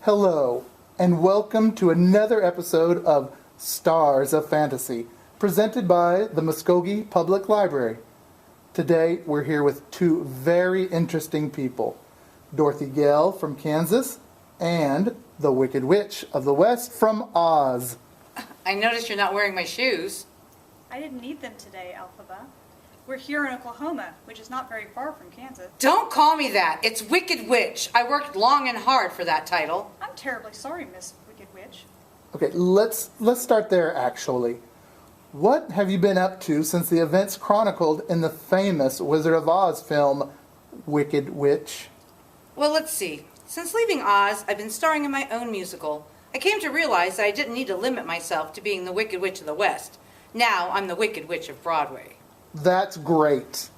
Hello, and welcome to another episode of Stars of Fantasy, presented by the Muskogee Public Library. Today, we're here with two very interesting people, Dorothy Gale from Kansas and the Wicked Witch of the West from Oz. I noticed you're not wearing my shoes. I didn't need them today, Alphaba. We're here in Oklahoma, which is not very far from Kansas. Don't call me that. It's Wicked Witch. I worked long and hard for that title. I'm terribly sorry, Miss Wicked Witch. Okay, let's start there actually. What have you been up to since the events chronicled in the famous Wizard of Oz film, Wicked Witch? Well, let's see. Since leaving Oz, I've been starring in my own musical. I came to realize that I didn't need to limit myself to being the Wicked Witch of the West. Now I'm the Wicked Witch of Broadway. That's great.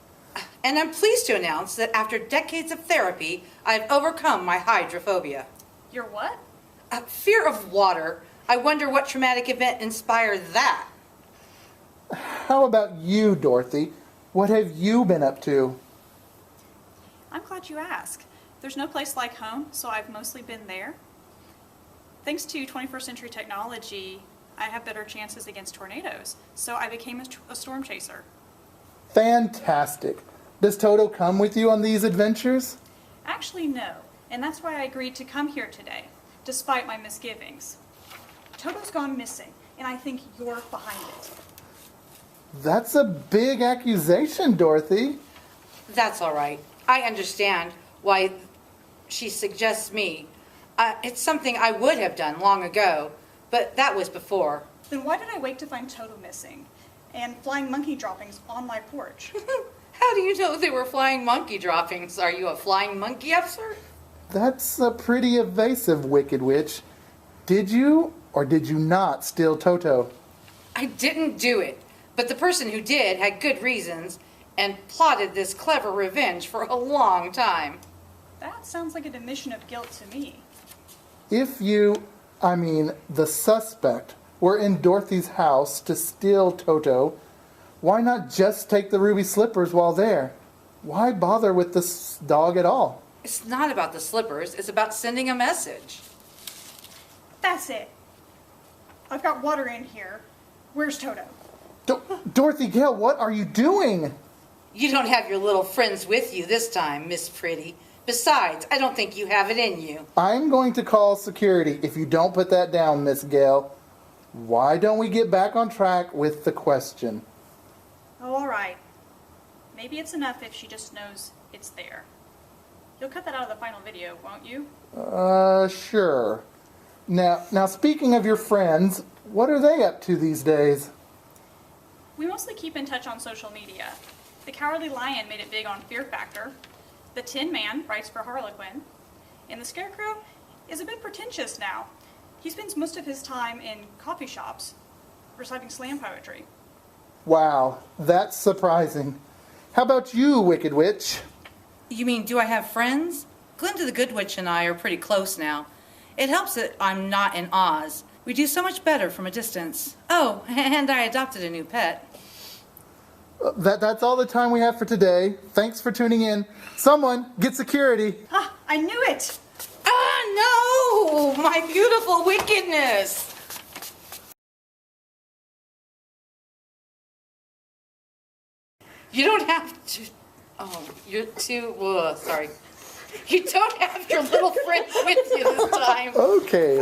And I'm pleased to announce that after decades of therapy, I've overcome my hydrophobia. Your what? Fear of water. I wonder what traumatic event inspired that. How about you, Dorothy? What have you been up to? I'm glad you asked. There's no place like home, so I've mostly been there. Thanks to 21st century technology, I have better chances against tornadoes, so I became a storm chaser. Fantastic. Does Toto come with you on these adventures? Actually, no, and that's why I agreed to come here today, despite my misgivings. Toto's gone missing, and I think you're behind it. That's a big accusation, Dorothy. That's all right. I understand why she suggests me. It's something I would have done long ago, but that was before. Then why did I wait to find Toto missing and flying monkey droppings on my porch? How do you know they were flying monkey droppings? Are you a flying monkey officer? That's a pretty evasive, Wicked Witch. Did you or did you not steal Toto? I didn't do it, but the person who did had good reasons and plotted this clever revenge for a long time. That sounds like an admission of guilt to me. If the suspect, were in Dorothy's house to steal Toto, why not just take the ruby slippers while there? Why bother with this dog at all? It's not about the slippers, it's about sending a message. That's it. I've got water in here. Where's Toto? Dorothy Gale, what are you doing? You don't have your little friends with you this time, Miss Pretty. Besides, I don't think you have it in you. I'm going to call security if you don't put that down, Miss Gale. Why don't we get back on track with the question? Oh, all right. Maybe it's enough if she just knows it's there. You'll cut that out of the final video, won't you? Sure. Now speaking of your friends, what are they up to these days? We mostly keep in touch on social media. The Cowardly Lion made it big on Fear Factor. The Tin Man writes for Harlequin. And the Scarecrow is a bit pretentious now. He spends most of his time in coffee shops, reciting slam poetry. Wow, that's surprising. How about you, Wicked Witch? You mean, do I have friends? Glinda the Good Witch and I are pretty close now. It helps that I'm not in Oz. We do so much better from a distance. Oh, and I adopted a new pet. That's all the time we have for today. Thanks for tuning in. Someone, get security. Ah, I knew it! Ah, no! My beautiful wickedness! You don't have to... Oh, you're too... sorry. You don't have your little friends with you this time. Okay.